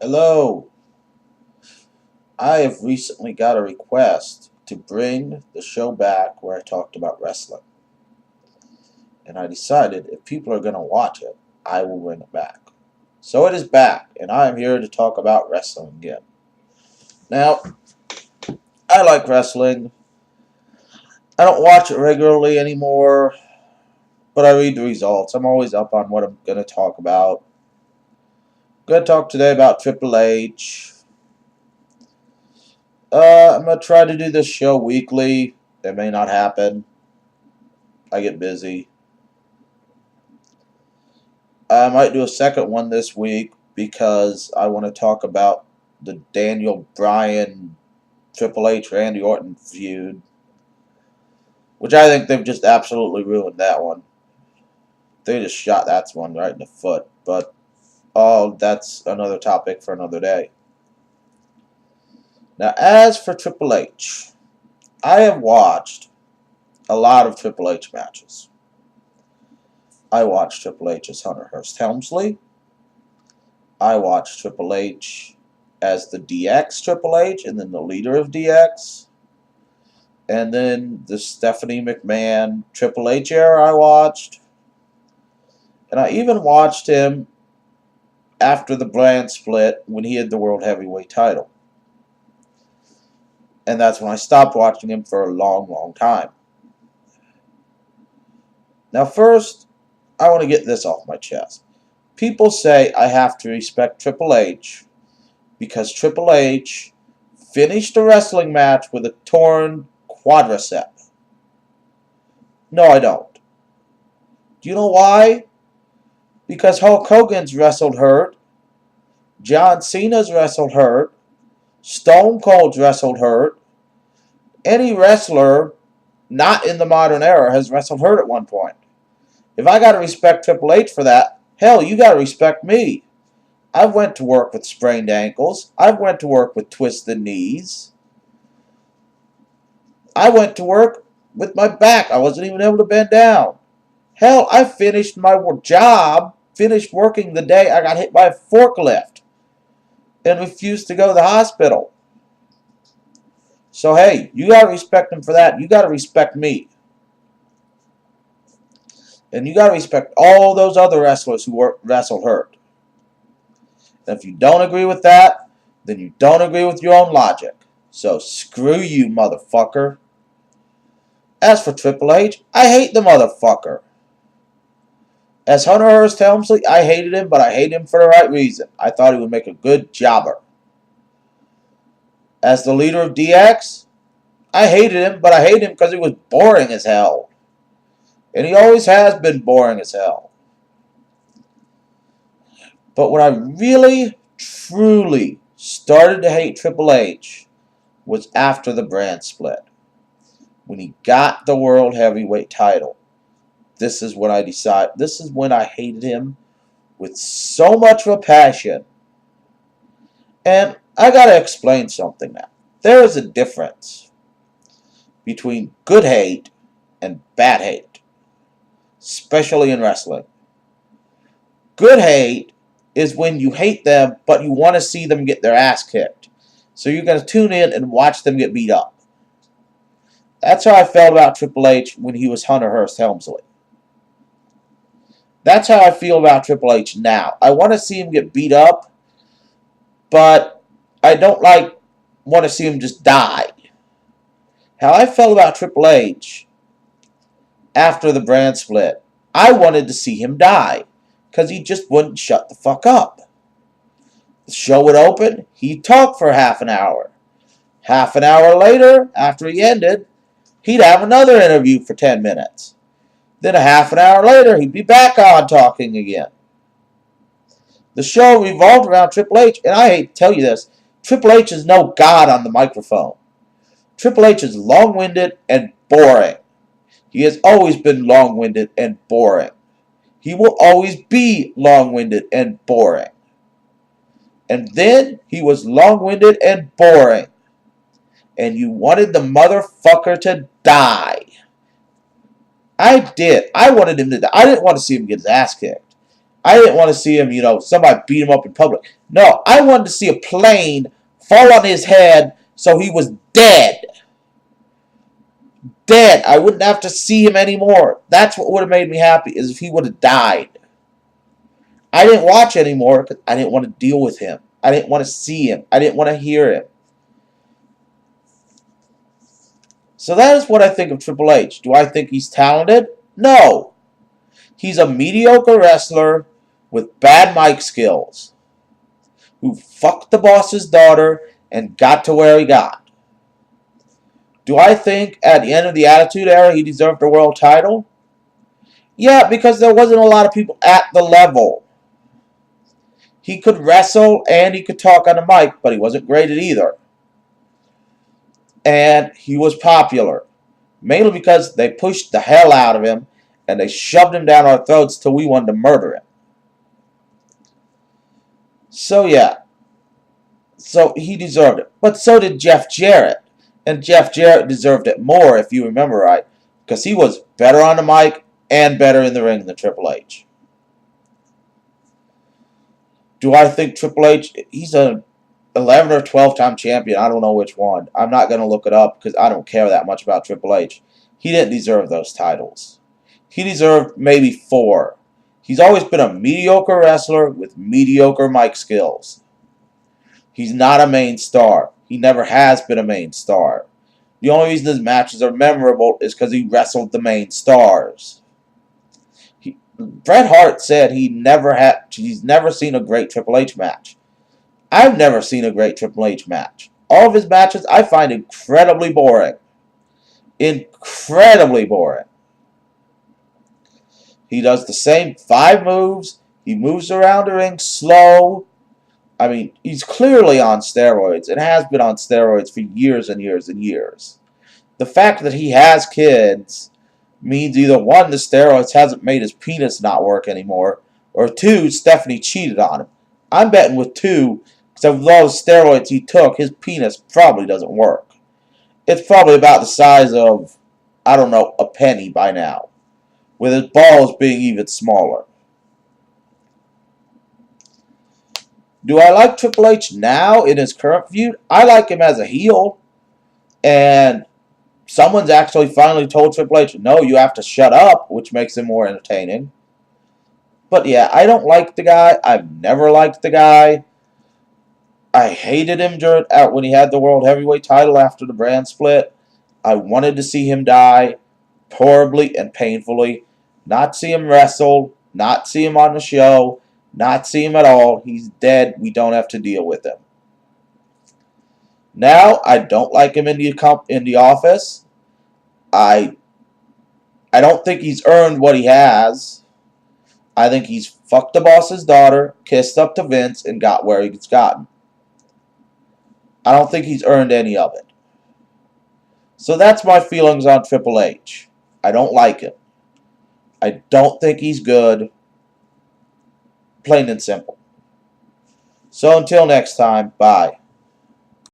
Hello. I have recently got a request to bring the show back where I talked about wrestling. And I decided if people are going to watch it, I will bring it back. So it is back, and I am here to talk about wrestling again. Now, I like wrestling. I don't watch it regularly anymore, but I read the results. I'm always up on what I'm going to talk about. I'm going to talk today about Triple H. I'm going to try to do this show weekly. It may not happen. I get busy. I might do a second one this week because I want to talk about the Daniel Bryan Triple H Randy Orton feud, which I think they've just absolutely ruined that one. They just shot that one right in the foot. But that's another topic for another day. Now, as for Triple H, I have watched a lot of Triple H matches. I watched Triple H as Hunter Hearst Helmsley. I watched Triple H as the DX Triple H and then the leader of DX. And then the Stephanie McMahon Triple H era I watched. And I even watched him after the brand split when he had the World Heavyweight title. And that's when I stopped watching him for a long, long time. Now first, I want to get this off my chest. People say I have to respect Triple H because Triple H finished a wrestling match with a torn quadricep. No, I don't. Do you know why? Because Hulk Hogan's wrestled hurt, John Cena's wrestled hurt, Stone Cold's wrestled hurt. Any wrestler not in the modern era has wrestled hurt at one point. If I got to respect Triple H for that, hell, you got to respect me. I've went to work with sprained ankles. I've went to work with twisted knees. I went to work with my back. I wasn't even able to bend down. Hell, I finished my job, finished working the day I got hit by a forklift and refused to go to the hospital. So, hey, you got to respect him for that. You got to respect me. And you got to respect all those other wrestlers who wrestled hurt. And if you don't agree with that, then you don't agree with your own logic. So screw you, motherfucker. As for Triple H, I hate the motherfucker. As Hunter Hearst Helmsley, I hated him, but I hate him for the right reason. I thought he would make a good jobber. As the leader of DX, I hated him, but I hate him because he was boring as hell. And he always has been boring as hell. But when I really, truly started to hate Triple H was after the brand split. When he got the World Heavyweight title. This is when I hated him with so much of a passion. And I gotta explain something now. There is a difference between good hate and bad hate. Especially in wrestling. Good hate is when you hate them, but you want to see them get their ass kicked. So you're going to tune in and watch them get beat up. That's how I felt about Triple H when he was Hunter Hearst Helmsley. That's how I feel about Triple H now. I want to see him get beat up, but I don't want to see him just die. How I felt about Triple H after the brand split, I wanted to see him die because he just wouldn't shut the fuck up. The show would open, he'd talk for half an hour. Half an hour later, after he ended, he'd have another interview for 10 minutes. Then a half an hour later, he'd be back on talking again. The show revolved around Triple H, and I hate to tell you this, Triple H is no god on the microphone. Triple H is long-winded and boring. He has always been long-winded and boring. He will always be long-winded and boring. And then he was long-winded and boring. And you wanted the motherfucker to die. I did. I wanted him to die. I didn't want to see him get his ass kicked. I didn't want to see him, somebody beat him up in public. No, I wanted to see a plane fall on his head so he was dead. Dead. I wouldn't have to see him anymore. That's what would have made me happy, is if he would have died. I didn't watch anymore because I didn't want to deal with him. I didn't want to see him. I didn't want to hear him. So that is what I think of Triple H. Do I think he's talented? No. He's a mediocre wrestler with bad mic skills who fucked the boss's daughter and got to where he got. Do I think at the end of the Attitude Era he deserved a world title? Yeah, because there wasn't a lot of people at the level. He could wrestle and he could talk on the mic, but he wasn't great at either. And he was popular, mainly because they pushed the hell out of him and they shoved him down our throats till we wanted to murder him. So yeah, so he deserved it. But so did Jeff Jarrett. And Jeff Jarrett deserved it more, if you remember right, because he was better on the mic and better in the ring than Triple H. Do I think Triple H, he's a 11 or 12-time champion. I don't know which one. I'm not going to look it up because I don't care that much about Triple H. He didn't deserve those titles. He deserved maybe 4. He's always been a mediocre wrestler with mediocre mic skills. He's not a main star. He never has been a main star. The only reason his matches are memorable is because he wrestled the main stars. Bret Hart said he's never seen a great Triple H match. I've never seen a great Triple H match. All of his matches I find incredibly boring. Incredibly boring. He does the same 5 moves. He moves around the ring slow. I mean, he's clearly on steroids and has been on steroids for years and years and years. The fact that he has kids means either 1, the steroids hasn't made his penis not work anymore, or 2, Stephanie cheated on him. I'm betting with 2, because with all the steroids he took, his penis probably doesn't work. It's probably about the size of, I don't know, a penny by now, with his balls being even smaller. Do I like Triple H now in his current feud? I like him as a heel. And someone's actually finally told Triple H, no, you have to shut up, which makes him more entertaining. But yeah, I don't like the guy. I've never liked the guy. I hated him when he had the World Heavyweight title after the brand split. I wanted to see him die horribly and painfully. Not see him wrestle. Not see him on the show. Not see him at all. He's dead. We don't have to deal with him. Now, I don't like him in the office. I don't think he's earned what he has. I think he's fucked the boss's daughter, kissed up to Vince, and got where he's gotten. I don't think he's earned any of it. So that's my feelings on Triple H. I don't like him. I don't think he's good. Plain and simple. So until next time, bye.